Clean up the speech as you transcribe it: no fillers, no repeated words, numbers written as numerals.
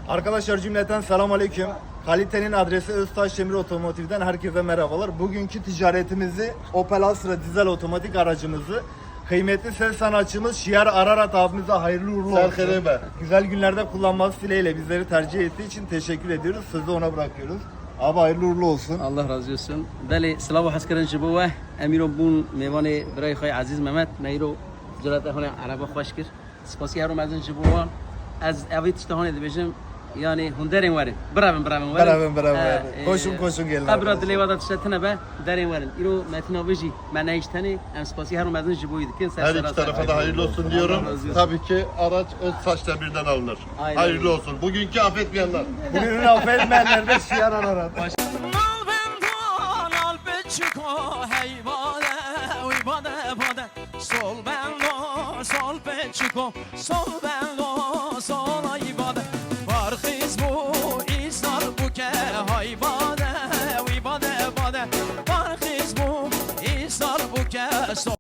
Arkadaşlar cümleten selam aleyküm. Kalitenin adresi Öztaş Demir Otomotiv'den herkese merhabalar. Bugünkü ticaretimizi Opel Astra dizel otomatik aracımızı kıymetli ses sanatçımız Şiar Ararat abimize hayırlı uğurlu olsun. Serkerebe. Güzel günlerde kullanması dileğiyle bizleri tercih ettiği için teşekkür ediyoruz. Sözü ona bırakıyoruz. Abi hayırlı uğurlu olsun. Allah razı olsun. Beli silahı haskarın jibuwa. Emiro bun mevani برای خواهی عزیز محمد میرو جلات هونه عربا خوش کرد. سپاسی هرو مزن jibuwan. Az evit iştahane dibijim. Yani hunderin varin. Beraber. Beraber. Koşun gelin. Abra dilevada tşetine be derin varin. İro metina viji. Mena iştani. Em sipasi heru mezun jibuyi dikin. Her iki tarafa da hayırlı olsun diyorum. Tabii ki araç Öztaş Demir'den alınır. Aynen. Hayırlı olsun. Bugünkü affetmeyenler. Bugünün affetmeyenler de Şiar Ararat. Barxiz bu, isar bu ke